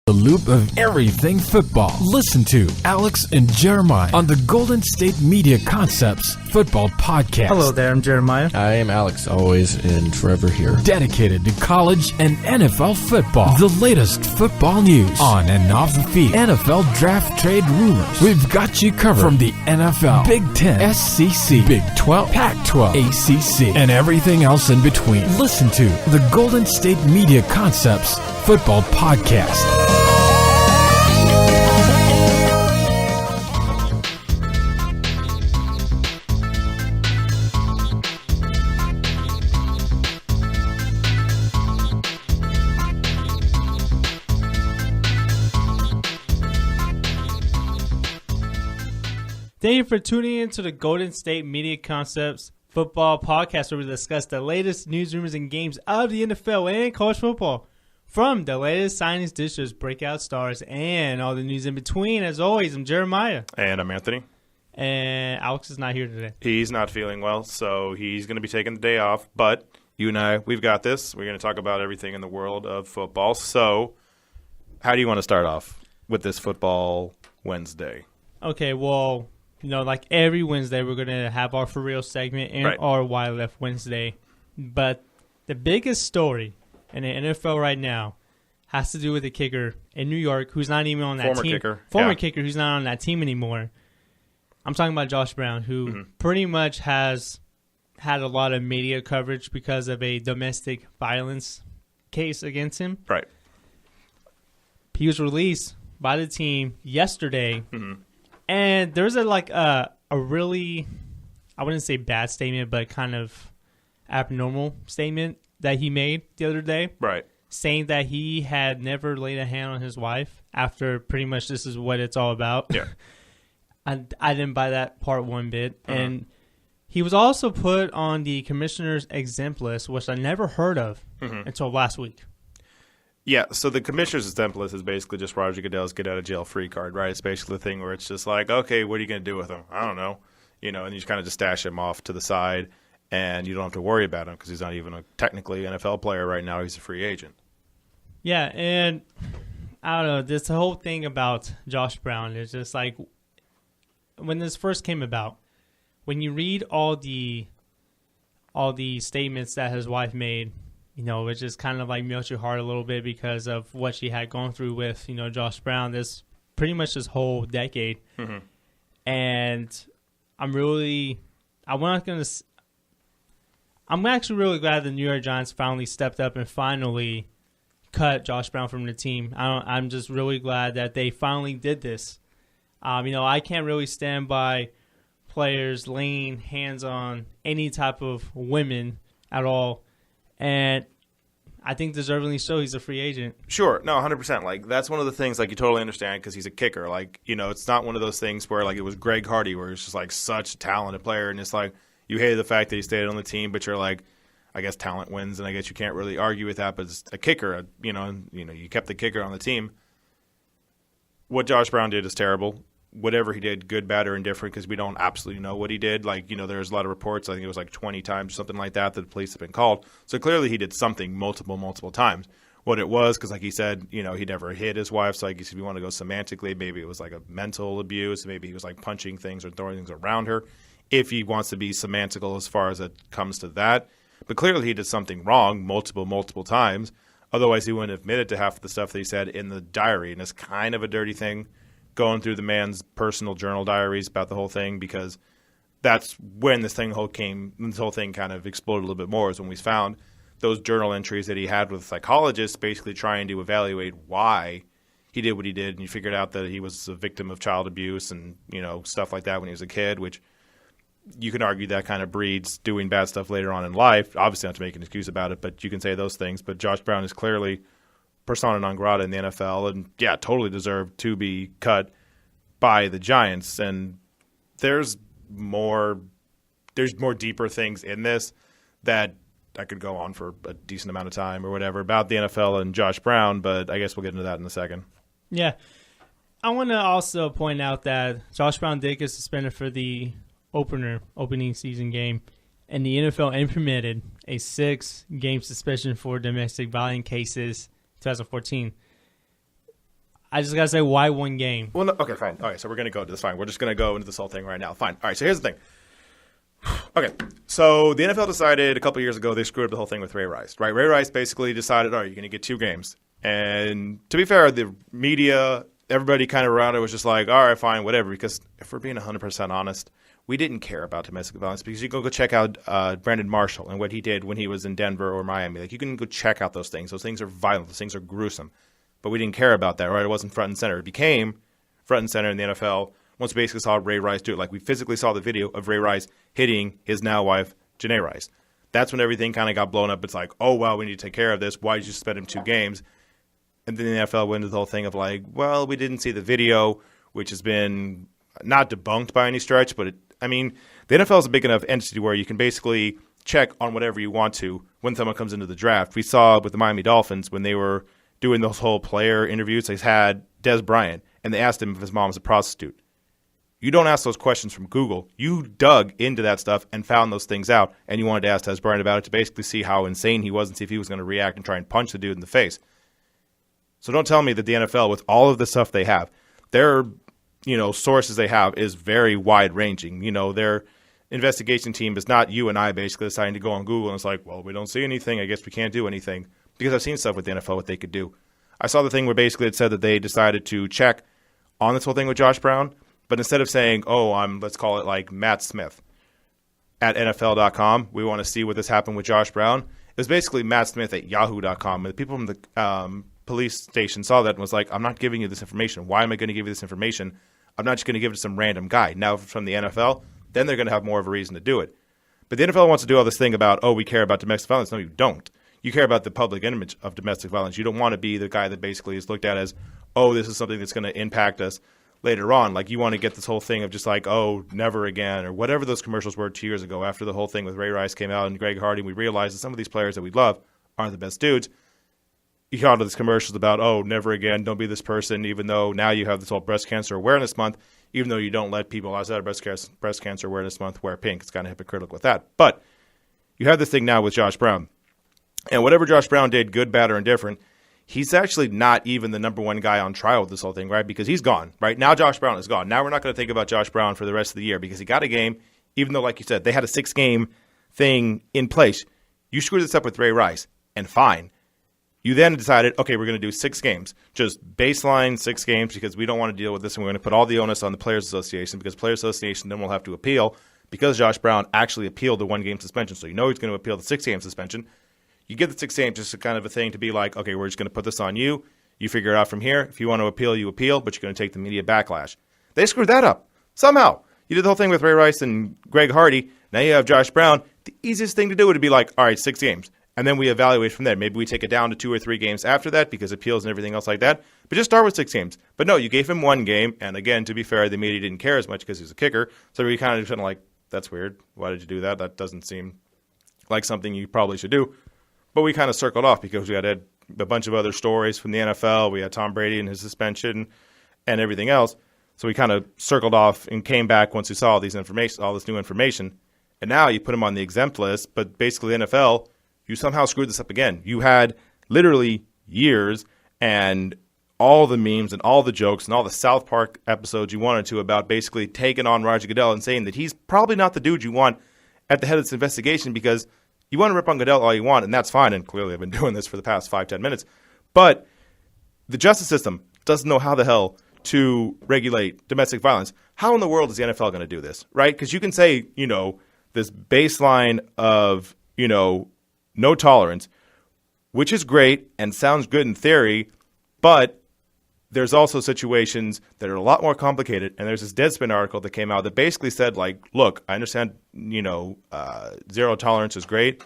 The loop of everything football. Listen to Alex and Jeremiah on the Golden State Media Concepts Football Podcast. Hello there, I'm Jeremiah. I am Alex, always and forever here. Dedicated to college and NFL football. The latest football news on and off the field. NFL draft trade rumors. We've got you covered from the NFL, Big Ten, SEC, Big 12, Pac-12, ACC, and everything else in between. Listen to the Golden State Media Concepts Football Podcast. Thank you for tuning in to the Golden State Media Concepts Football Podcast, where we discuss the latest news, rumors, and games of the NFL and college football. From the latest signings, dishes, breakout stars, and all the news in between. As always, I'm Jeremiah. And I'm Anthony. And Alex is not here today. He's not feeling well, so he's going to be taking the day off. But you and I, we've got this. We're going to talk about everything in the world of football. So how do you want to start off with this Football Wednesday? Okay, well, you know, like every Wednesday, we're going to have our For Real segment and our Why Left Wednesday. But the biggest story in the NFL right now has to do with the kicker in New York who's not even on that team. Former kicker who's not on that team anymore. I'm talking about Josh Brown, who pretty much has had a lot of media coverage because of a domestic violence case against him. Right. He was released by the team yesterday. And there's a really, I wouldn't say bad statement, but kind of abnormal statement that he made the other day. Right. Saying that he had never laid a hand on his wife after pretty much this is what it's all about. Yeah. I didn't buy that part one bit. And he was also put on the commissioner's exempt list, which I never heard of until last week. Yeah, so the commissioner's exempt list is basically just Roger Goodell's get-out-of-jail-free card, right? It's basically the thing where it's just like, okay, what are you going to do with him? I don't know. You know, and you kind of just stash him off to the side, and you don't have to worry about him because he's not even technically an NFL player right now. He's a free agent. Yeah, and I don't know. This whole thing about Josh Brown is just like when this first came about, when you read all the statements that his wife made, you know, it just kind of like melts your heart a little bit because of what she had gone through with, you know, Josh Brown this pretty much this whole decade. And I'm actually really glad the New York Giants finally stepped up and finally cut Josh Brown from the team. I'm just really glad that they finally did this. You know, I can't really stand by players laying hands on any type of women at all. And I think deservingly so, he's a free agent. Sure. No, 100%. Like, that's one of the things, like, you totally understand because he's a kicker. Like, you know, it's not one of those things where, like, it was Greg Hardy where it's just, like, such a talented player. And it's like, you hated the fact that he stayed on the team, but you're like, I guess talent wins, and I guess you can't really argue with that. But it's a kicker, you kept the kicker on the team. What Josh Brown did is terrible. Whatever he did, good, bad, or indifferent, because we don't absolutely know what he did. Like, you know, there's a lot of reports. I think it was like 20 times or something like that the police have been called. So clearly he did something multiple times. What it was, because like he said, you know, he never hit his wife. So I guess if you want to go semantically, maybe it was like a mental abuse. Maybe he was like punching things or throwing things around her. If he wants to be semantical as far as it comes to that. But clearly he did something wrong multiple times. Otherwise he wouldn't have admitted to half of the stuff that he said in the diary. And it's kind of a dirty thing, going through the man's personal journal diaries about the whole thing, because that's when this whole thing kind of exploded a little bit more, is when we found those journal entries that he had with psychologists basically trying to evaluate why he did what he did. And you figured out that he was a victim of child abuse and, you know, stuff like that when he was a kid, which you can argue that kind of breeds doing bad stuff later on in life. Obviously not to make an excuse about it, but you can say those things. But Josh Brown is clearly persona non grata in the NFL, and yeah, totally deserved to be cut by the Giants. And there's more deeper things in this that I could go on for a decent amount of time or whatever about the NFL and Josh Brown, but I guess we'll get into that in a second. Yeah. I want to also point out that Josh Brown did get suspended for the opening season game, and the NFL implemented a 6-game suspension for domestic violence cases 2014. I just got to say, why one game? Well, no, okay, fine. All right, so we're going to go into this. Fine. We're just going to go into this whole thing right now. Fine. All right, so here's the thing. Okay, so the NFL decided a couple years ago they screwed up the whole thing with Ray Rice, right? Ray Rice basically decided, all right, you're going to get 2 games. And to be fair, the media, everybody kind of around it was just like, all right, fine, whatever. Because if we're being 100% honest, we didn't care about domestic violence because you can go check out Brandon Marshall and what he did when he was in Denver or Miami. Like, you can go check out those things. Those things are violent. Those things are gruesome. But we didn't care about that, right? It wasn't front and center. It became front and center in the NFL once we basically saw Ray Rice do it. Like, we physically saw the video of Ray Rice hitting his now wife, Janae Rice. That's when everything kind of got blown up. It's like, oh, well, we need to take care of this. Why did you suspend him 2 games? And then the NFL went into the whole thing of like, well, we didn't see the video, which has been not debunked by any stretch. But, the NFL is a big enough entity where you can basically check on whatever you want to when someone comes into the draft. We saw with the Miami Dolphins when they were doing those whole player interviews, they had Des Bryant, and they asked him if his mom was a prostitute. You don't ask those questions from Google. You dug into that stuff and found those things out, and you wanted to ask Des Bryant about it to basically see how insane he was and see if he was going to react and try and punch the dude in the face. So don't tell me that the NFL, with all of the stuff they have, their sources they have is very wide-ranging. Their investigation team is not you and I basically deciding to go on Google and it's like, well, we don't see anything. I guess we can't do anything. Because I've seen stuff with the NFL, what they could do. I saw the thing where basically it said that they decided to check on this whole thing with Josh Brown, but instead of saying, oh, let's call it like Matt Smith at NFL.com, we want to see what this happened with Josh Brown. It was basically Matt Smith at Yahoo.com. And the people from the police station saw that and was like, I'm not giving you this information. Why am I going to give you this information? I'm not just going to give it to some random guy. Now, from the NFL, then they're going to have more of a reason to do it. But the NFL wants to do all this thing about, oh, we care about domestic violence. No, you don't. You care about the public image of domestic violence. You don't want to be the guy that basically is looked at as, oh, this is something that's going to impact us later on. Like, you want to get this whole thing of just like, oh, never again, or whatever those commercials were 2 years ago after the whole thing with Ray Rice came out and Greg Hardy. We realized that some of these players that we love aren't the best dudes. You got all these commercials about, oh, never again, don't be this person, even though now you have this whole breast cancer awareness month, even though you don't let people outside of breast cancer awareness month wear pink. It's kind of hypocritical with that. But you have this thing now with Josh Brown. And whatever Josh Brown did, good, bad, or indifferent, he's actually not even the number one guy on trial with this whole thing, right? Because he's gone, right? Now Josh Brown is gone. Now we're not going to think about Josh Brown for the rest of the year because he got a game, even though, like you said, they had a 6-game thing in place. You screwed this up with Ray Rice, and fine. You then decided, okay, we're going to do 6 games, just baseline 6 games because we don't want to deal with this, and we're going to put all the onus on the Players Association because Players Association then will have to appeal because Josh Brown actually appealed the 1-game suspension. So you know he's going to appeal the 6-game suspension. You get the 6 games just a kind of a thing to be like, okay, we're just going to put this on you. You figure it out from here. If you want to appeal, you appeal, but you're going to take the media backlash. They screwed that up. Somehow. You did the whole thing with Ray Rice and Greg Hardy. Now you have Josh Brown. The easiest thing to do would be like, all right, 6 games. And then we evaluate from there. Maybe we take it down to 2 or 3 games after that because appeals and everything else like that. But just start with 6 games. But no, you gave him 1 game. And again, to be fair, the media didn't care as much because he was a kicker. So we kind of like, that's weird. Why did you do that? That doesn't seem like something you probably should do. But we kind of circled off because we had a bunch of other stories from the NFL. We had Tom Brady and his suspension and everything else. So we kind of circled off and came back once we saw all this new information. And now you put him on the exempt list. But basically, the NFL, you somehow screwed this up again. You had literally years and all the memes and all the jokes and all the South Park episodes you wanted to about basically taking on Roger Goodell and saying that he's probably not the dude you want at the head of this investigation because you want to rip on Goodell all you want, and that's fine. And clearly I've been doing this for the past 5-10 minutes. But the justice system doesn't know how the hell to regulate domestic violence. How in the world is the NFL going to do this, right? Because you can say, this baseline of, no tolerance, which is great and sounds good in theory, but there's also situations that are a lot more complicated. And there's this Deadspin article that came out that basically said, like, look, I understand, zero tolerance is great.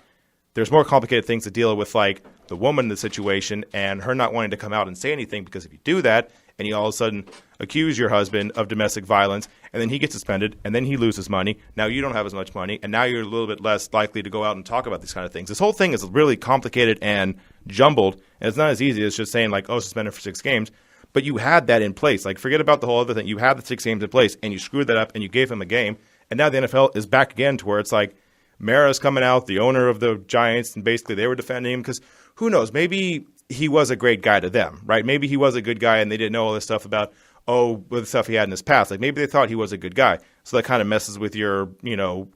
There's more complicated things to deal with, like the woman in the situation and her not wanting to come out and say anything, because if you do that and you all of a sudden accuse your husband of domestic violence and then he gets suspended and then he loses money, now you don't have as much money and now you're a little bit less likely to go out and talk about these kind of things. This whole thing is really complicated and jumbled, and it's not as easy as just saying, like, oh, suspended for 6 games. But you had that in place. Like, forget about the whole other thing. You had the 6 games in place, and you screwed that up, and you gave him a game. And now the NFL is back again to where it's like Mara's coming out, the owner of the Giants, and basically they were defending him because who knows? Maybe he was a great guy to them, right? Maybe he was a good guy and they didn't know all this stuff about, the stuff he had in his past. Like maybe they thought he was a good guy. So that kind of messes with your,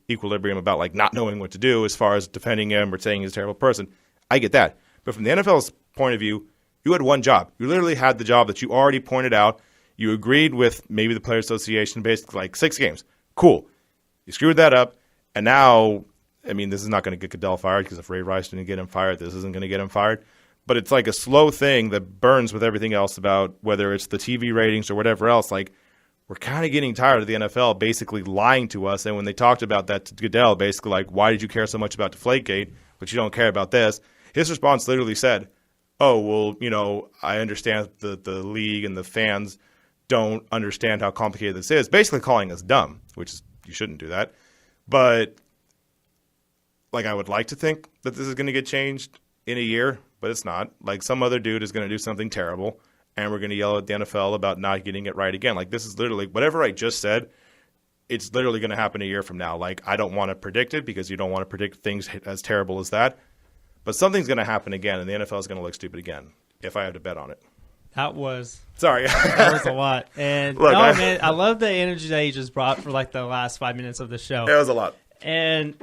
equilibrium about like not knowing what to do as far as defending him or saying he's a terrible person. I get that. But from the NFL's point of view, you had one job. You literally had the job that you already pointed out. You agreed with maybe the Players Association, basically like 6 games. Cool. You screwed that up. And now, this is not going to get Goodell fired because if Ray Rice didn't get him fired, this isn't going to get him fired. But it's like a slow thing that burns with everything else about whether it's the TV ratings or whatever else. Like, we're kind of getting tired of the NFL basically lying to us. And when they talked about that to Goodell, basically like, why did you care so much about Deflategate, but you don't care about this? His response literally said, oh, well, I understand the league and the fans don't understand how complicated this is. Basically calling us dumb, which is, you shouldn't do that. But, like, I would like to think that this is going to get changed in a year, but it's not. Like, some other dude is going to do something terrible, and we're going to yell at the NFL about not getting it right again. Like, this is literally, whatever I just said, it's literally going to happen a year from now. Like, I don't want to predict it because you don't want to predict things as terrible as that. But something's going to happen again, and the NFL is going to look stupid again, if I have to bet on it. That was a lot. And look, man, I love the energy that you just brought for like the last 5 minutes of the show. It was a lot. And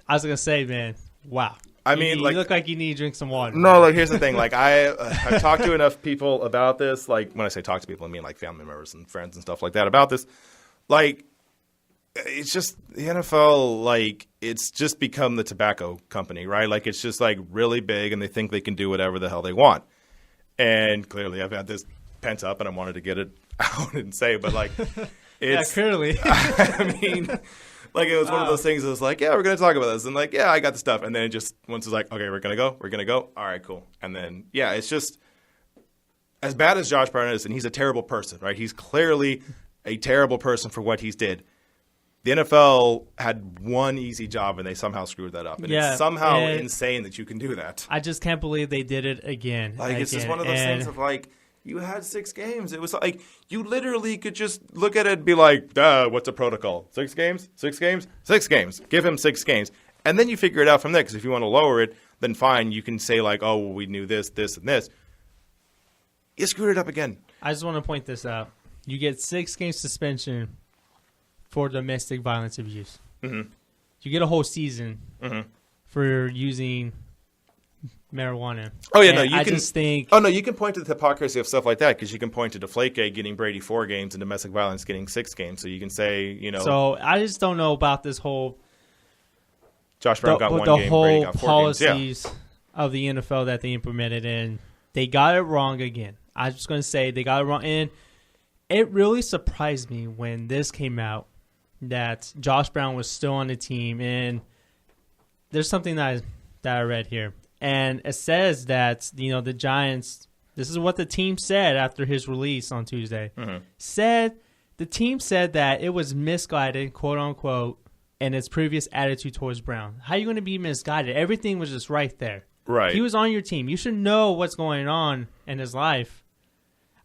I was going to say, man, wow. You look like you need to drink some water. No, like here's the thing. Like I've talked to enough people about this. Like when I say talk to people, I mean like family members and friends and stuff like that about this. Like it's just the NFL. Like it's just become the tobacco company, right? Like it's just like really big, and they think they can do whatever the hell they want. And clearly, I've had this pent up, and I wanted to get it out and say, but like, it's clearly. Like it was one of those things that was like, yeah, we're going to talk about this. And like, yeah, I got the stuff. And then it just, once it's like, okay, we're going to go. All right, cool. And then, yeah, it's just as bad as Josh Brown is, and he's a terrible person, right? He's clearly a terrible person for what he's did. The NFL had one easy job, and they somehow screwed that up. And it's somehow insane that you can do that. I just can't believe they did it again. Like, it's just one of those things of like, you had 6 games. It was like you literally could just look at it and be like, what's a protocol? 6 games? 6 games? 6 games. Give him 6 games. And then you figure it out from there, because if you want to lower it, then fine. You can say like, oh, well, we knew this, this, and this. You screwed it up again. I just want to point this out. You get 6 game suspension for domestic violence abuse. Mm-hmm. You get a whole season for using marijuana. Oh yeah, you can point to the hypocrisy of stuff like that, because you can point to Deflategate getting Brady 4 games and domestic violence getting 6 games. So you can say, So I just don't know about this whole. Josh Brown got 1 game. Brady got 4 policies of the NFL that they implemented, and they got it wrong again. I was just going to say they got it wrong, and it really surprised me when this came out that Josh Brown was still on the team. And there's something that I read here. And it says that, the Giants, this is what the team said after his release on Tuesday, the team said that it was misguided, quote unquote, in its previous attitude towards Brown. How are you going to be misguided? Everything was just right there. Right. He was on your team. You should know what's going on in his life.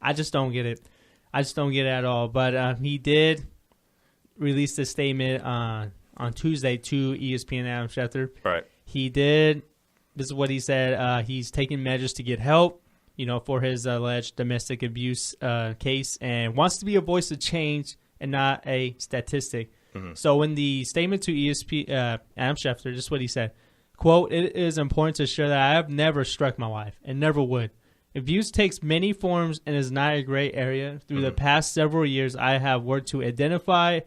I just don't get it. I just don't get it at all. But he did release this statement on Tuesday to ESPN Adam Schefter. Right. He did. This is what he said. He's taking measures to get help, for his alleged domestic abuse case, and wants to be a voice of change and not a statistic. Mm-hmm. So in the statement to ESPN, Adam Schefter, this is what he said. Quote, "It is important to share that I have never struck my wife and never would. Abuse takes many forms and is not a gray area. Through the past several years, I have worked to identify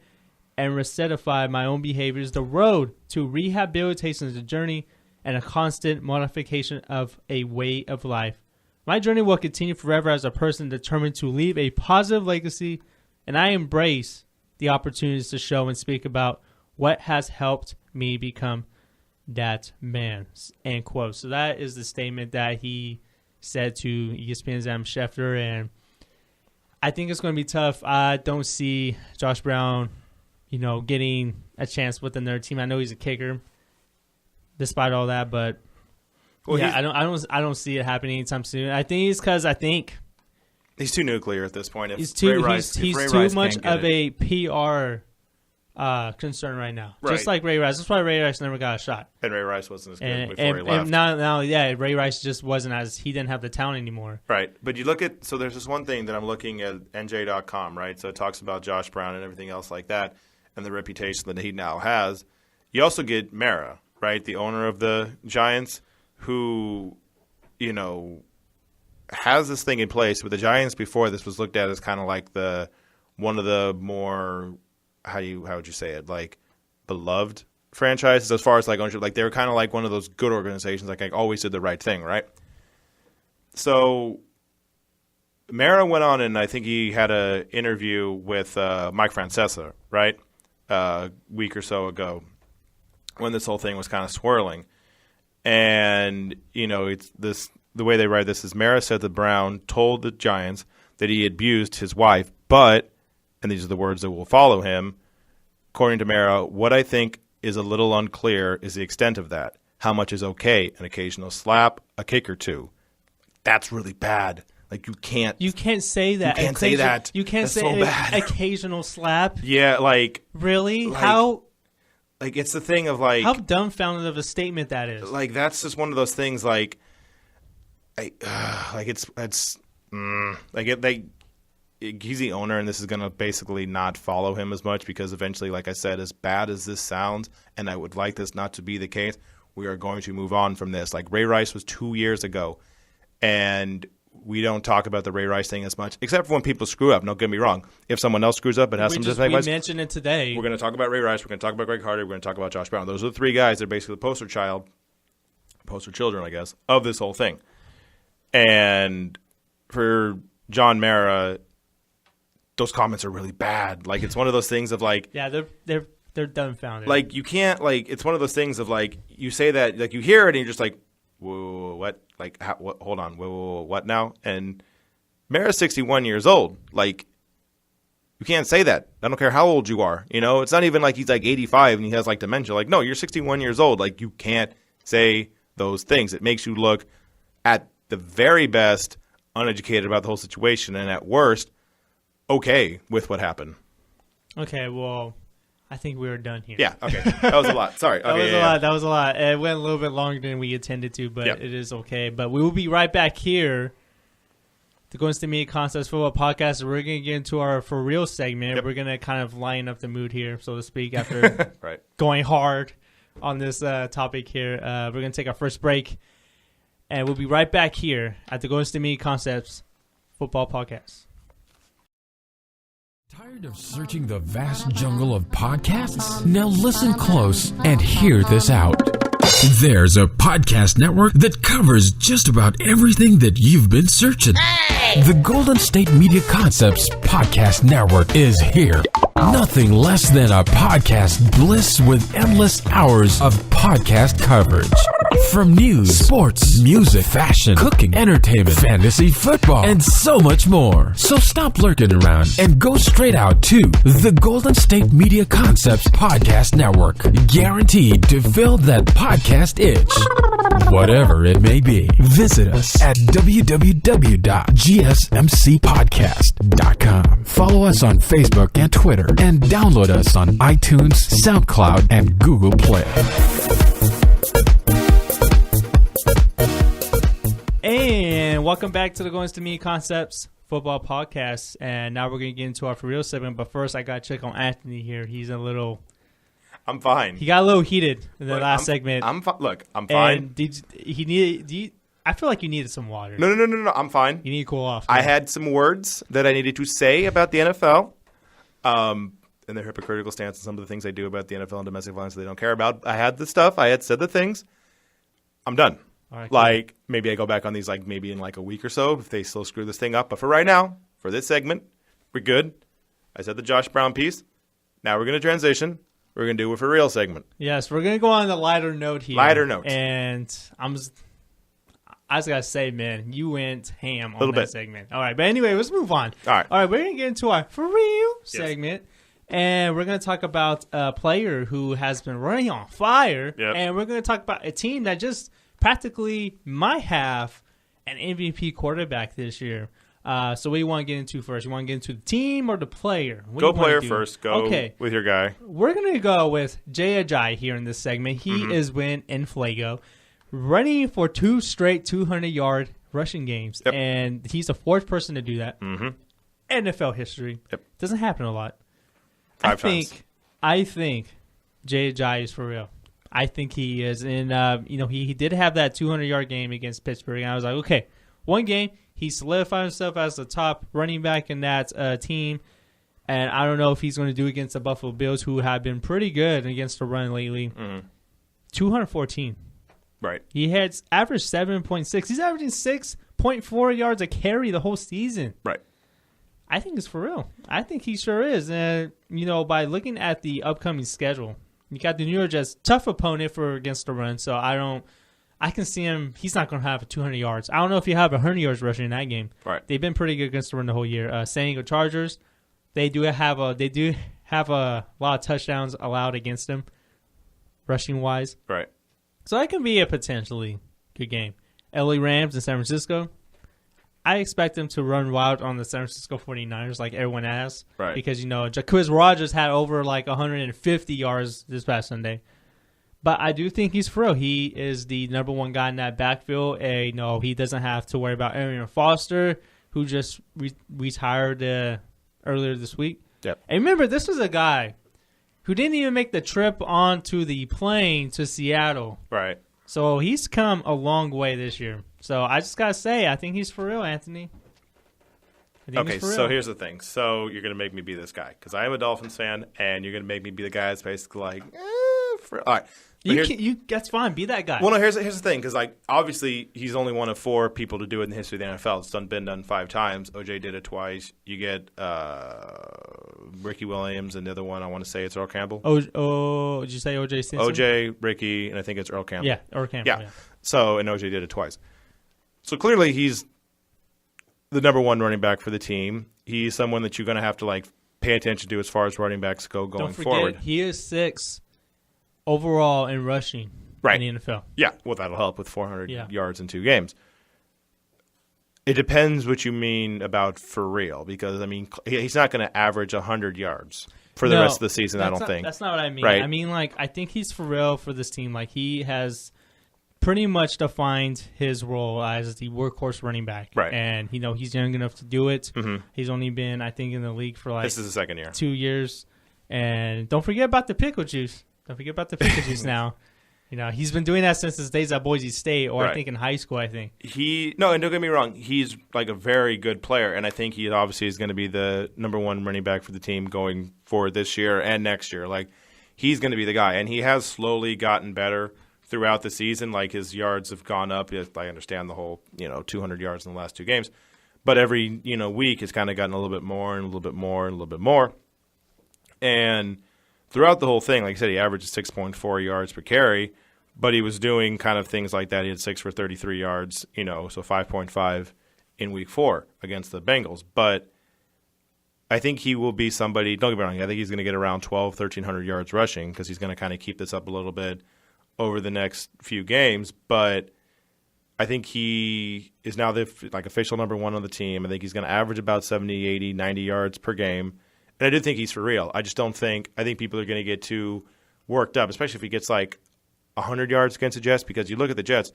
and resetify my own behaviors. The road to rehabilitation is a journey and a constant modification of a way of life. My journey will continue forever as a person determined to leave a positive legacy, and I embrace the opportunities to show and speak about what has helped me become that man." End quote. So that is the statement that he said to ESPN's Adam Schefter, and I think it's going to be tough. I don't see Josh Brown, getting a chance with another team. I know he's a kicker, despite all that, but I don't see it happening anytime soon. I think it's because he's too nuclear at this point. He's too much of a PR concern right now. Right. Just like Ray Rice. That's why Ray Rice never got a shot. And Ray Rice wasn't as good before he left. And now, Ray Rice just wasn't he didn't have the talent anymore. Right. But you look at, so there's this one thing that I'm looking at NJ.com, right? So it talks about Josh Brown and everything else like that and the reputation that he now has. You also get Mara, right? The owner of the Giants who, has this thing in place. With the Giants before, this was looked at as kind of like one of the more, how would you say it, like beloved franchises as far as like ownership. Like they were kind of like one of those good organizations, like always did the right thing, right? So Mara went on, and I think he had an interview with Mike Francesa, right, a week or so ago, when this whole thing was kind of swirling. And it's this. The way they write this is Mara said that Brown told the Giants that he abused his wife, but, and these are the words that will follow him, according to Mara, what I think is a little unclear is the extent of that. How much is okay? An occasional slap, a kick or two. That's really bad. Like you can't say that. You can't say that. You can't That's say so bad. Occasional slap. Yeah, like really? How? Like it's the thing of like how dumbfounded of a statement that is. Like that's just one of those things. Like, he's the owner, and this is going to basically not follow him as much because eventually, like I said, as bad as this sounds, and I would like this not to be the case, we are going to move on from this. Like Ray Rice was 2 years ago, and we don't talk about the Ray Rice thing as much, except for when people screw up. Don't get me wrong. If someone else screws up, it has some We mentioned it today. We're going to talk about Ray Rice. We're going to talk about Greg Hardy. We're going to talk about Josh Brown. Those are the three guys that are basically the poster children, I guess, of this whole thing. And for John Mara, those comments are really bad. Like, it's one of those things of like, yeah, they're dumbfounded. Like, you can't, like, it's one of those things of like, you say that, like, you hear it and you're just like, whoa, what? Like, what? Hold on, whoa, what now? And Mara's 61 years old. Like, you can't say that. I don't care how old you are. It's not even like he's like 85 and he has like dementia. Like, no, you're 61 years old. Like, you can't say those things. It makes you look, at the very best, uneducated about the whole situation, and at worst, okay with what happened. Okay, well, I think we were done here. Yeah, okay. That was a lot. Sorry. That was a lot. It went a little bit longer than we intended to, but It is okay. But we will be right back here to go into the Media Concepts Football Podcast. We're going to get into our For Real segment. Yep. We're going to kind of lighten up the mood here, so to speak, after right. going hard on this topic here. We're going to take our first break, and we'll be right back here at the Go into the Media Concepts Football Podcast. Tired of searching the vast jungle of podcasts? Now listen close and hear this out. There's a podcast network that covers just about everything that you've been searching. Hey! The Golden State Media Concepts Podcast Network is here. Nothing less than a podcast bliss with endless hours of podcast coverage. From news, sports, music, fashion, cooking, entertainment, fantasy, football, and so much more. So stop lurking around and go straight out to the Golden State Media Concepts Podcast Network. Guaranteed to fill that podcast itch. Whatever it may be. Visit us at www.gsmcpodcast.com. Follow us on Facebook and Twitter, and download us on iTunes, SoundCloud, and Google Play. And welcome back to the Going to Me Concepts Football Podcast. And now we're going to get into our For Real segment. But first, I got to check on Anthony here. He's a little... I'm fine. He got a little heated in the last segment. I'm fine. And I feel like you needed some water. No. I'm fine. You need to cool off. I had some words that I needed to say about the NFL. And their hypocritical stance and some of the things they do about the NFL and domestic violence they don't care about. I had the stuff. I had said the things. I'm done. All right, like, cool. Maybe I go back on these like maybe in like a week or so if they still screw this thing up. But for right now, for this segment, we're good. I said the Josh Brown piece. Now we're going to transition. We're going to do a For Real segment. Yes, we're going to go on the lighter note here. And I was going to say, man, you went ham on that segment. All right, but anyway, let's move on. All right, we're going to get into our For Real segment. And we're going to talk about a player who has been running on fire. Yep. And we're going to talk about a team that just practically might have an MVP quarterback this year. So what do you want to get into first? You want to get into the team or the player? Go player first. Go with your guy. We're going to go with Jay Ajayi here in this segment. He is in Flago, running for 2 straight 200-yard rushing games. Yep. And he's the 4th person to do that. NFL history. Yep. Doesn't happen a lot. 5 times. I think Jay Ajayi is for real. I think he is. And, he did have that 200-yard game against Pittsburgh. And I was like, okay, one game. He solidified himself as the top running back in that team. And I don't know if he's going to do against the Buffalo Bills, who have been pretty good against the run lately. 214. Right. He had averaged 7.6. He's averaging 6.4 yards a carry the whole season. Right. I think it's for real. I think he sure is. And, by looking at the upcoming schedule, you got the New York Jets, tough opponent for against the run. So I can see him. He's not going to have 200 yards. I don't know if you have 100 yards rushing in that game. Right. They've been pretty good against the run the whole year. San Diego Chargers, they do have a lot of touchdowns allowed against them, rushing wise. Right. So that can be a potentially good game. LA Rams in San Francisco. I expect them to run wild on the San Francisco 49ers like everyone has. Right. Because, Jacquizz Rodgers had over 150 yards this past Sunday. But I do think he's for real. He is the number one guy in that backfield. He doesn't have to worry about Arian Foster, who just retired earlier this week. Yep. And remember, this was a guy who didn't even make the trip onto the plane to Seattle. Right. So he's come a long way this year. So I just got to say, I think he's for real, Anthony. Okay, so here's the thing. So you're going to make me be this guy because I am a Dolphins fan, and you're going to make me be the guy that's basically like, all right. That's fine. Be that guy. Well, no, here's the thing because obviously he's only one of 4 people to do it in the history of the NFL. It's been done 5 times. OJ did it twice. You get Ricky Williams, and the other one I want to say it's Earl Campbell. Did you say OJ Simpson? OJ, Ricky, and I think it's Earl Campbell. Yeah, Earl Campbell. Yeah. So and OJ did it twice. So clearly he's the number 1 running back for the team. He's someone that you're going to have to pay attention to as far as running backs go going forward. Don't forget, he is 6th overall in rushing in the NFL. Yeah, well, that'll help with 400 yards in 2 games. It depends what you mean about for real because, he's not going to average 100 yards for the rest of the season, I don't think. That's not what I mean. Right. I mean, I think he's for real for this team. He has pretty much defined his role as the workhorse running back. Right. And, he's young enough to do it. Mm-hmm. He's only been, I think, in the league for this is the 2nd year. 2 years. And don't forget about the pickle juice. Don't forget about the pickle juice now. He's been doing that since his days at Boise State or I think in high school, I think. And don't get me wrong, he's a very good player, and I think he obviously is going to be the number 1 running back for the team going forward this year and next year. He's going to be the guy, and he has slowly gotten better throughout the season. His yards have gone up. I understand the whole, 200 yards in the last 2 games. But every, week it's kind of gotten a little bit more and a little bit more and a little bit more. And throughout the whole thing, like I said, he averaged 6.4 yards per carry, but he was doing kind of things like that. He had 6 for 33 yards, so 5.5 in week 4 against the Bengals. But I think he will be somebody, don't get me wrong, I think he's going to get around 1,300 yards rushing because he's going to kind of keep this up a little bit over the next few games. But I think he is now the official number 1 on the team. I think he's going to average about 70, 80, 90 yards per game. And I do think he's for real. I just don't think – I think people are going to get too worked up, especially if he gets 100 yards against the Jets, because you look at the Jets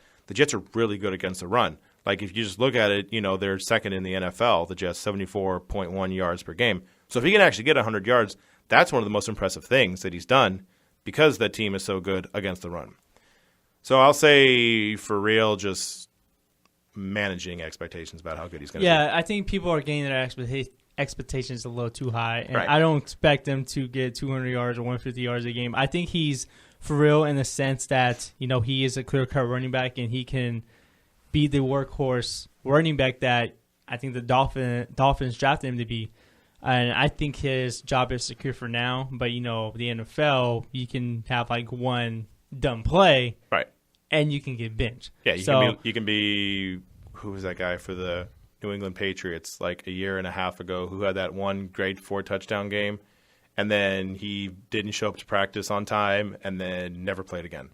are really good against the run. If you just look at it, they're 2nd in the NFL, the Jets, 74.1 yards per game. So if he can actually get 100 yards, that's one of the most impressive things that he's done because that team is so good against the run. So I'll say for real, just managing expectations about how good he's going to be. Yeah, I think people are getting their expectations a little too high, and right. I don't expect them to get 200 yards or 150 yards a game. I think he's for real in the sense that he is a clear-cut running back, and he can be the workhorse running back that I think the Dolphins drafted him to be. And I think his job is secure for now. But the NFL, you can have one dumb play, right, and you can get benched. Yeah, you can be who was that guy for the New England Patriots a year and a half ago who had that one great 4 touchdown game, and then he didn't show up to practice on time and then never played again.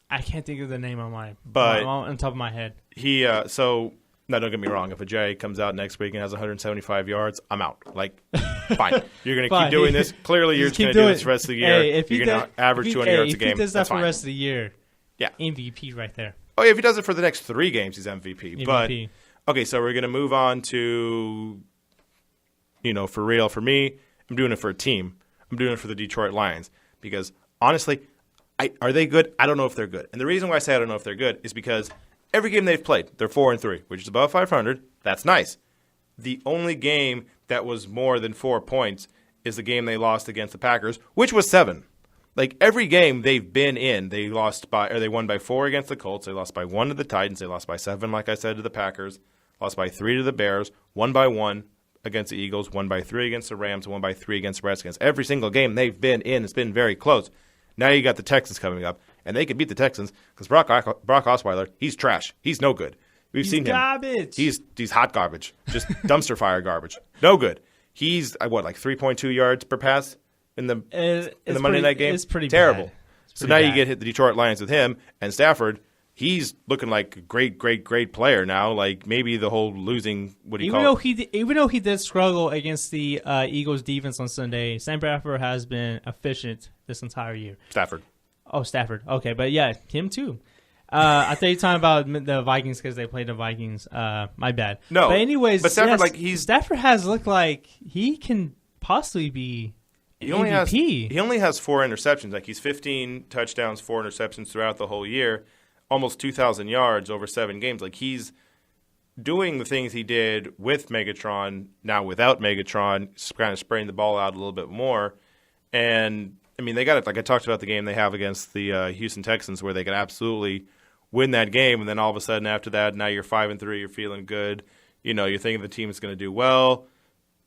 I can't think of the name on on top of my head. He so Now, don't get me wrong. If Ajay comes out next week and has 175 yards, I'm out. Like, fine. You're going to keep doing this. Clearly, you're just going to do this the rest of the year. Hey, you're going to average 200 yards a game. If he does that that's for fine. the rest of the year, yeah, MVP right there. Oh, yeah, if he does it for the next 3 games, he's MVP. But, okay, so we're going to move on to, for real. For me, I'm doing it for a team. I'm doing it for the Detroit Lions because, honestly, are they good? I don't know if they're good. And the reason why I say I don't know if they're good is because every game they've played, they're 4-3, which is above 500. That's nice. The only game that was more than 4 points is the game they lost against the Packers, which was 7. Like every game they've been in, they won by 4 against the Colts. They lost by 1 to the Titans. They lost by 7, like I said, to the Packers. Lost by 3 to the Bears. Won by 1 against the Eagles. Won by 3 against the Rams. Won by 3 against the Redskins. Every single game they've been in, it's been very close. Now you got the Texans coming up, and they could beat the Texans because Brock Osweiler, he's trash. He's no good. We've seen him. Garbage. He's hot garbage, just dumpster fire garbage. No good. He's like 3.2 yards per pass in the Monday night game. It's pretty terrible. Bad. So now you get hit the Detroit Lions with him and Stafford. He's looking like a great player now. Like maybe the whole losing. Even though he did struggle against the Eagles defense on Sunday, Sam Bradford has been efficient this entire year. Stafford. Oh, Stafford. Okay, but yeah, him too. I thought you were talking about the Vikings because they played the Vikings. My bad. No, but anyways, but Stafford Stafford has looked like he can possibly be. He only has 4 interceptions. Like he's 15 touchdowns, 4 interceptions throughout the whole year, almost 2,000 yards over 7 games. Like he's doing the things he did with Megatron now without Megatron, kind of spraying the ball out a little bit more. And I mean, they got it. Like I talked about the game they have against the Houston Texans, where they could absolutely win that game, and then all of a sudden after that, now you're 5-3, you're feeling good. You're thinking the team's going to do well.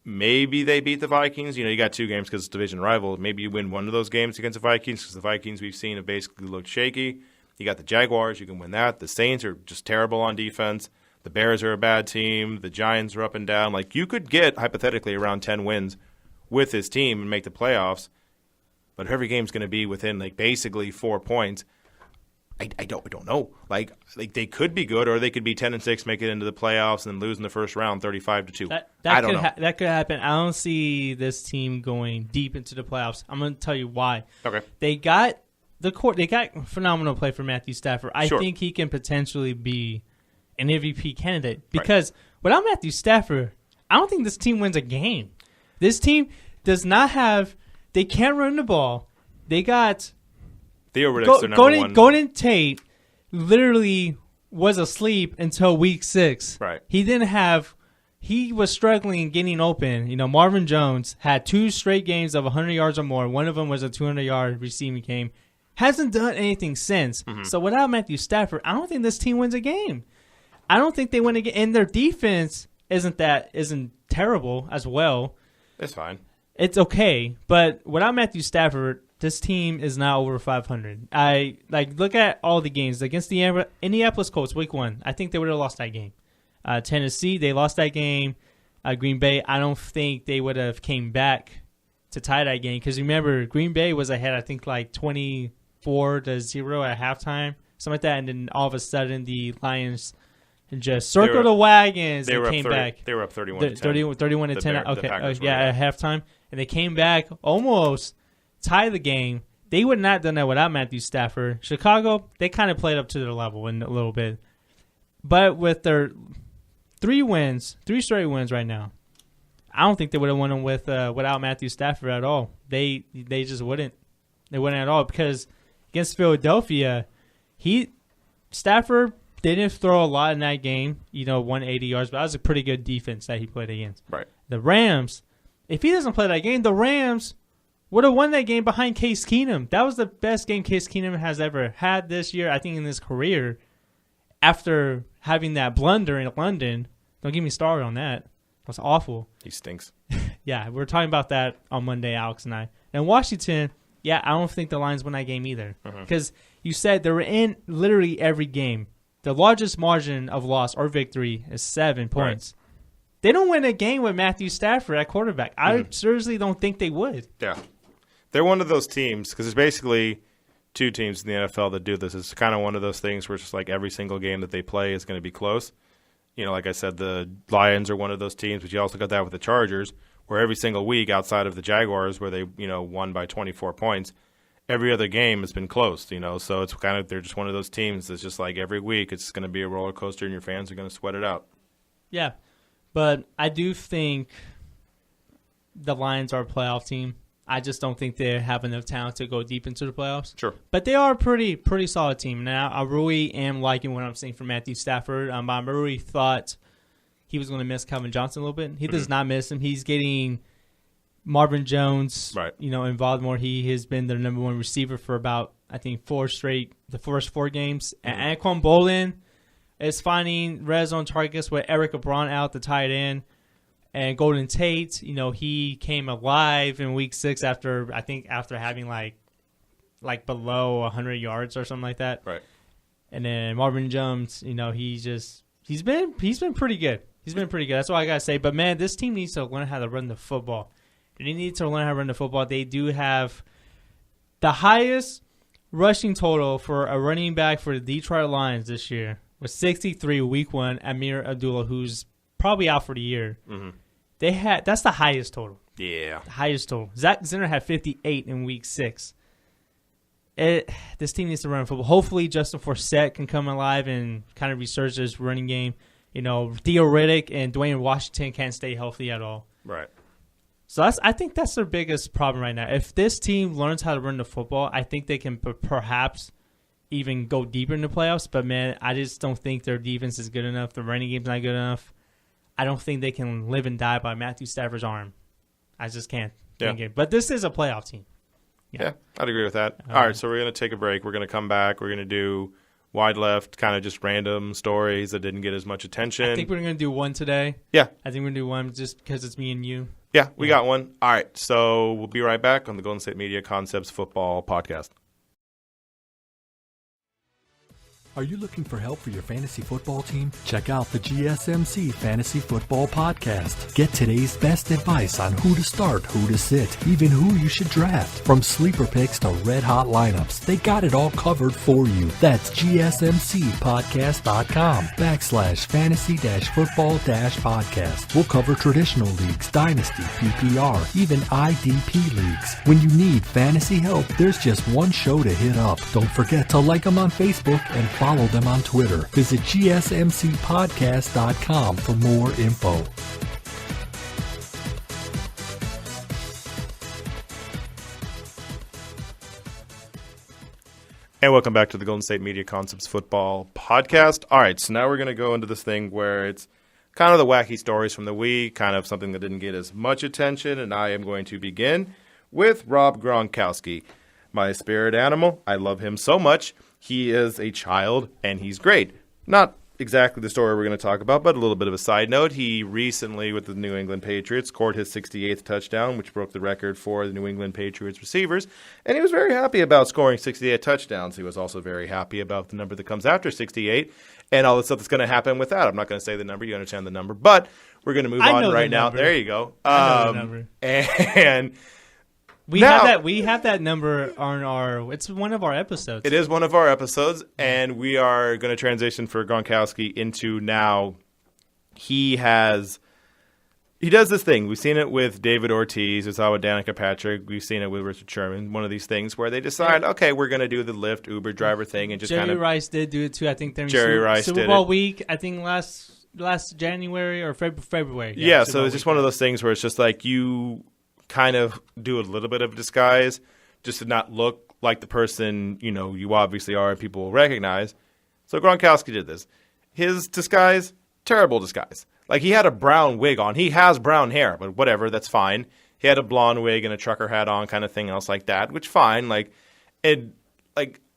Maybe they beat the Vikings. You got 2 games because it's division rival. Maybe you win one of those games against the Vikings because the Vikings we've seen have basically looked shaky. You got the Jaguars. You can win that. The Saints are just terrible on defense. The Bears are a bad team. The Giants are up and down. Like you could get, hypothetically, around 10 wins with this team and make the playoffs. But if every game's going to be within, basically 4 points, I don't know. Like they could be good, or they could be 10-6, make it into the playoffs, and then lose in the first round, 35-2. I don't know. That could happen. I don't see this team going deep into the playoffs. I'm going to tell you why. Okay. They got phenomenal play for Matthew Stafford. I think he can potentially be an MVP candidate because without Matthew Stafford, I don't think this team wins a game. This team does not have. They can't run the ball. They got. Theo Riddick's their number one. Golden Tate literally was asleep until week 6. Right. He was struggling getting open. Marvin Jones had 2 straight games of 100 yards or more. One of them was a 200-yard receiving game. Hasn't done anything since. Mm-hmm. So without Matthew Stafford, I don't think this team wins a game. I don't think they win a game. And their defense isn't terrible as well. It's fine. It's okay. But without Matthew Stafford, this team is now over 500. Look at all the games against the Indianapolis Colts, week 1. I think they would have lost that game. Tennessee, they lost that game. Green Bay, I don't think they would have came back to tie that game because remember, Green Bay was ahead. I think 24-0 at halftime, something like that, and then all of a sudden the Lions just circled the wagons and came back. They were up 31-10. 31-10. Okay, at halftime, and they came back almost. Tie the game. They would not have done that without Matthew Stafford. Chicago, they kind of played up to their level in a little bit. But with their 3 straight wins right now, I don't think they would have won them without Matthew Stafford at all. They just wouldn't. They wouldn't at all because against Philadelphia, Stafford didn't throw a lot in that game, 180 yards, but that was a pretty good defense that he played against. Right. The Rams, if he doesn't play that game, the Rams would have won that game behind Case Keenum. That was the best game Case Keenum has ever had this year, I think, in his career. After having that blunder in London, don't get me started on that. That was awful. He stinks. Yeah, we were talking about that on Monday, Alex and I. And Washington, I don't think the Lions won that game either. Because you said they were in literally every game. The largest margin of loss or victory is 7 points. Right. They don't win a game with Matthew Stafford at quarterback. I seriously don't think they would. Yeah. They're one of those teams because there's basically 2 teams in the NFL that do this. It's kind of one of those things where it's just like every single game that they play is going to be close. like I said, the Lions are one of those teams, but you also got that with the Chargers, where every single week outside of the Jaguars, where they, won by 24 points, every other game has been close, So it's kind of, they're just one of those teams that's just like every week it's going to be a roller coaster and your fans are going to sweat it out. Yeah, but I do think the Lions are a playoff team. I just don't think they have enough talent to go deep into the playoffs. Sure. But they are a pretty solid team. Now, I really am liking what I'm seeing from Matthew Stafford. I really thought he was going to miss Calvin Johnson a little bit. He does not miss him. He's getting Marvin Jones, involved more. He has been their number one receiver for about, I think, the first 4 games. And Anquan Bolden is finding red zone targets with Eric Ebron out, the tight end. And Golden Tate, he came alive in week 6 after having like below 100 yards or something like that. Right. And then Marvin Jones, he's been pretty good. He's been pretty good. That's all I gotta say. But man, this team needs to learn how to run the football. They need to learn how to run the football. They do have the highest rushing total for a running back for the Detroit Lions this year was 63 week 1. Amir Abdullah, who's probably out for the year. Mm-hmm. That's the highest total. Yeah. The highest total. Zach Zinner had 58 in week 6. This team needs to run football. Hopefully Justin Forsett can come alive and kind of resurge this running game. Theo Riddick and Dwayne Washington can't stay healthy at all. Right. So I think that's their biggest problem right now. If this team learns how to run the football, I think they can perhaps even go deeper in the playoffs. But, man, I just don't think their defense is good enough. The running game's not good enough. I don't think they can live and die by Matthew Stafford's arm. I just can't. Yeah. But this is a playoff team. Yeah, I'd agree with that. All right, so we're going to take a break. We're going to come back. We're going to do wide left, kind of just random stories that didn't get as much attention. I think we're going to do one today. Yeah. I think we're going to do one just because it's me and you. Yeah, we got one. All right, so we'll be right back on the Golden State Media Concepts Football Podcast. Are you looking for help for your fantasy football team? Check out the GSMC Fantasy Football Podcast. Get today's best advice on who to start, who to sit, even who you should draft. From sleeper picks to red-hot lineups, they got it all covered for you. That's gsmcpodcast.com/fantasy-football-podcast. We'll cover traditional leagues, dynasty, PPR, even IDP leagues. When you need fantasy help, there's just one show to hit up. Don't forget to like them on Facebook and follow them on Twitter. Visit gsmcpodcast.com for more info. And welcome back to the Golden State Media Concepts Football Podcast. All right, so now we're going to go into this thing where it's kind of the wacky stories from the week, kind of something that didn't get as much attention, and I am going to begin with Rob Gronkowski, my spirit animal. I love him so much. He is a child, and he's great. Not exactly the story we're going to talk about, but a little bit of a side note. He recently, with the New England Patriots, scored his 68th touchdown, which broke the record for the New England Patriots receivers. And he was very happy about scoring 68 touchdowns. He was also very happy about the number that comes after 68 and all the stuff that's going to happen with that. I'm not going to say the number. You understand the number. But we're going to move on right now. There you go. I know the number. And... We have that number on our. It's one of our episodes. It is one of our episodes, and we are going to transition for Gronkowski into now. He does this thing. We've seen it with David Ortiz. We saw it with Danica Patrick. We've seen it with Richard Sherman. One of these things where they decide, okay, we're going to do the Lyft Uber driver thing and just Jerry Rice did do it too. I think during Rice Super Bowl week. I think last January or February. Yeah, so it's just one of those things where it's just like you kind of do a little bit of disguise just to not look like the person, you obviously are and people will recognize. So Gronkowski did this. His disguise, terrible disguise. Like he had a brown wig on. He has brown hair, but whatever, that's fine. He had a blonde wig and a trucker hat on, kind of thing else like that, which fine. I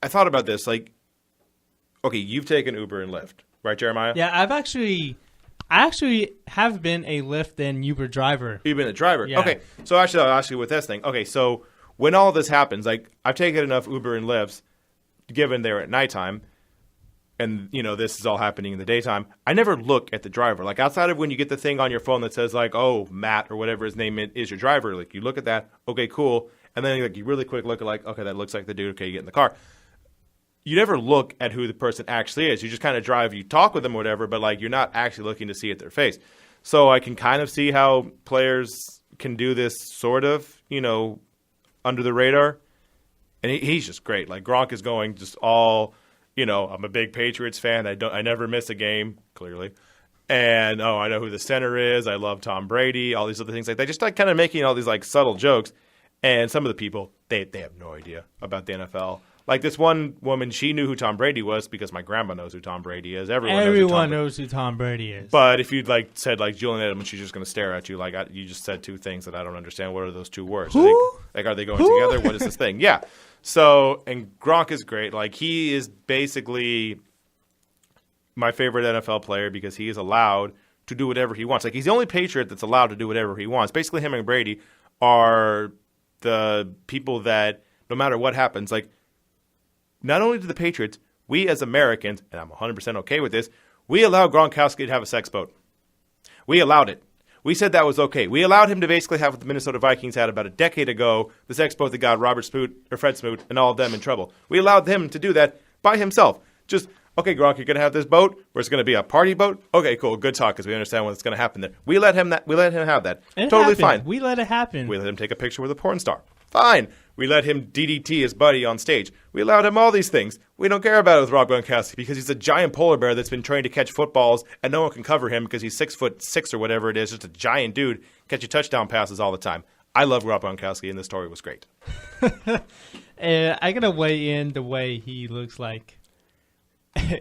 thought about this. Like, okay, you've taken Uber and Lyft, right, Jeremiah? Yeah, I actually have been a Lyft and Uber driver. You've been a driver? Yeah. Okay. So actually, I'll ask you with this thing. Okay, so when all this happens, like I've taken enough Uber and Lyfts, given they're at nighttime, and, this is all happening in the daytime, I never look at the driver. Like outside of when you get the thing on your phone that says like, oh, Matt or whatever his name is your driver, like you look at that, okay, cool. And then like you really quick look at like, okay, that looks like the dude, okay, you get in the car. you never look at who the person actually is. You just kind of drive, you talk with them or whatever, but like you're not actually looking to see at their face. So I can kind of see how players can do this sort of, under the radar. And he's just great. Like Gronk is going just all, I'm a big Patriots fan. I never miss a game, clearly. And, I know who the center is. I love Tom Brady, all these other things like that. Just like kind of making all these like subtle jokes. And some of the people, they have no idea about the NFL. Like this one woman, she knew who Tom Brady was because my grandma knows who Tom Brady is. Everyone knows who Tom Brady is. But if you'd said Julian Edelman, she's just going to stare at you you just said two things that I don't understand. What are those two words? Who? Are they going together? What is this thing? Yeah. So, and Gronk is great. Like he is basically my favorite NFL player because he is allowed to do whatever he wants. Like he's the only Patriot that's allowed to do whatever he wants. Basically, him and Brady are the people that no matter what happens, like. Not only do the Patriots, we as Americans, and I'm 100% okay with this, we allowed Gronkowski to have a sex boat. We allowed it. We said that was okay. We allowed him to basically have what the Minnesota Vikings had about a decade ago, the sex boat that got Fred Smoot, and all of them in trouble. We allowed him to do that by himself. Just, okay, Gronk, you're going to have this boat, where it's going to be a party boat? Okay, cool, good talk, because we understand what's going to happen there. We let him have that. Totally fine. We let it happen. We let him take a picture with a porn star. Fine. We let him DDT his buddy on stage. We allowed him all these things. We don't care about it with Rob Gronkowski because he's a giant polar bear that's been trained to catch footballs and no one can cover him because he's 6'6" or whatever it is, just a giant dude, catching touchdown passes all the time. I love Rob Gronkowski and this story was great. And I gotta weigh in the way he looks like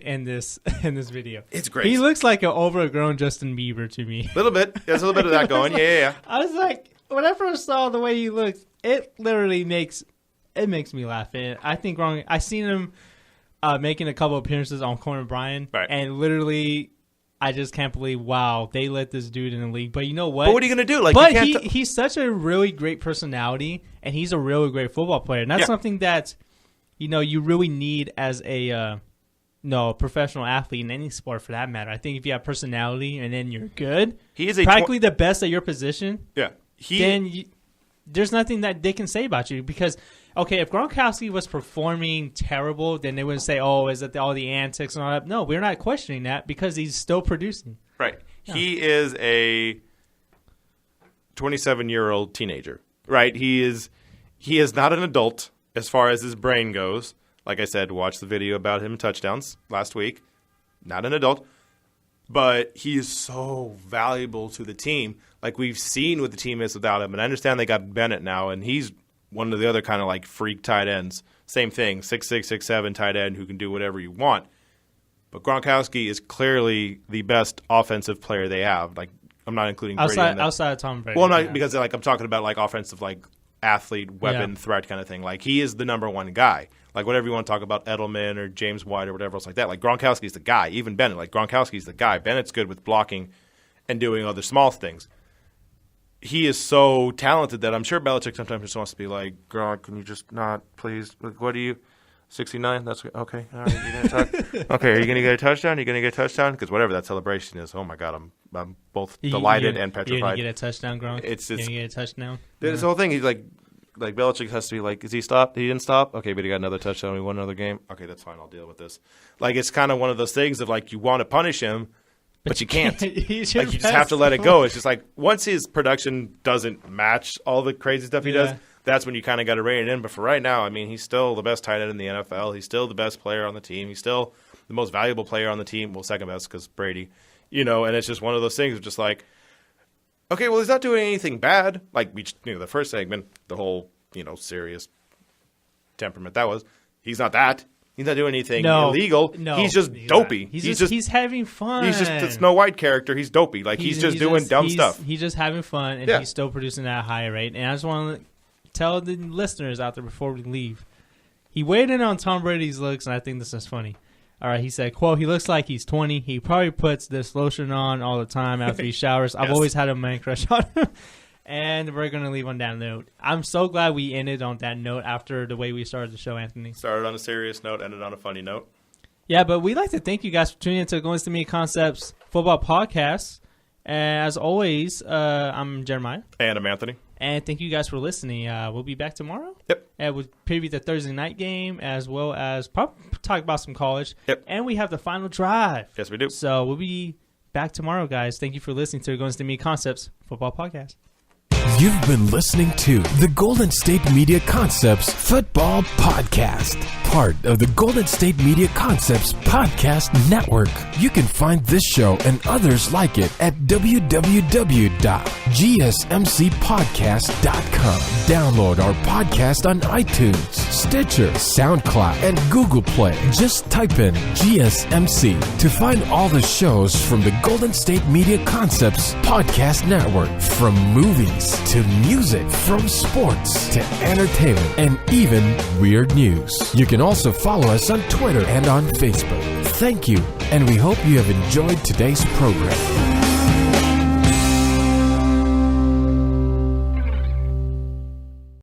in this video. It's great. He looks like an overgrown Justin Bieber to me. A little bit. There's a little bit of that going. Yeah. I was like, when I first saw the way he looks, it literally makes me laugh. And I think I seen him making a couple appearances on Conan Bryan, right. And literally, I just can't believe, wow, they let this dude in the league. But you know what? But what are you gonna do? He's such a really great personality, and he's a really great football player, and that's something that you really need as a professional athlete in any sport for that matter. I think if you have personality and then you're good, he is practically the best at your position. Yeah, there's nothing that they can say about you because, okay, if Gronkowski was performing terrible, then they wouldn't say, oh, is it all the antics and all that? No, we're not questioning that because he's still producing. Right. Yeah. He is a 27-year-old teenager, right? He is not an adult as far as his brain goes. Like I said, watch the video about him touchdowns last week. Not an adult. But he is so valuable to the team. Like we've seen what the team is without him. And I understand they got Bennett now, and he's one of the other kind of like freak tight ends. Same thing, 6'6", 6'7" tight end who can do whatever you want. But Gronkowski is clearly the best offensive player they have. Like I'm not including Brady outside of Tom Brady. Well, not because I'm talking about like offensive like athlete, weapon, threat kind of thing. Like he is the number one guy. Like whatever you want to talk about, Edelman or James White or whatever else like that. Like Gronkowski's the guy. Even Bennett. Like Gronkowski's the guy. Bennett's good with blocking and doing other small things. He is so talented that I'm sure Belichick sometimes just wants to be like, Gronk, can you just not, please? Like, what are you? 69? That's okay. All right, you're gonna okay, are you going to get a touchdown? Are you going to get a touchdown? Because whatever that celebration is, oh my God, I'm both delighted and petrified. You're going to get a touchdown, Gronk? You're going to get a touchdown? This whole thing, he's like Belichick has to be like, is he stopped? He didn't stop? Okay, but he got another touchdown. We won another game. Okay, that's fine. I'll deal with this. Like, it's kind of one of those things of like, you want to punish him, but you can't. You just have to let it go. It's just like, once his production doesn't match all the crazy stuff he does, that's when you kind of got to rein it in. But for right now, I mean, he's still the best tight end in the NFL. He's still the best player on the team. He's still the most valuable player on the team. Well, second best because Brady. And it's just one of those things of just like, okay, well, he's not doing anything bad. Like, the first segment, the whole, serious temperament that was, he's not that. He's not doing anything illegal. No, he's just dopey. He's having fun. He's just the Snow White character. He's dopey. Like, he's just doing dumb stuff. He's just having fun, and he's still producing at a high rate. And I just want to tell the listeners out there before we leave, he weighed in on Tom Brady's looks, and I think this is funny. All right, he said, quote, he looks like he's 20. He probably puts this lotion on all the time after he showers. I've always had a man crush on him. And we're going to leave on that note. I'm so glad we ended on that note after the way we started the show, Anthony. Started on a serious note, ended on a funny note. Yeah, but we'd like to thank you guys for tuning into Going to Me Concepts Football Podcast. As always, I'm Jeremiah. And I'm Anthony. And thank you guys for listening. We'll be back tomorrow. Yep. and we'll preview the Thursday night game as well as probably talk about some college. Yep. And we have the final drive. Yes, we do. So we'll be back tomorrow, guys. Thank you for listening to the Golden State Media Concepts Football Podcast. You've been listening to the Golden State Media Concepts Football Podcast, part of the Golden State Media Concepts Podcast Network. You can find this show and others like it at www.gsmcpodcast.com. Download our podcast on iTunes, Stitcher, SoundCloud, and Google Play. Just type in GSMC to find all the shows from the Golden State Media Concepts Podcast Network, from movies to music, from sports to entertainment, and even weird news. You can also follow us on Twitter and on Facebook. Thank you, and we hope you have enjoyed today's program.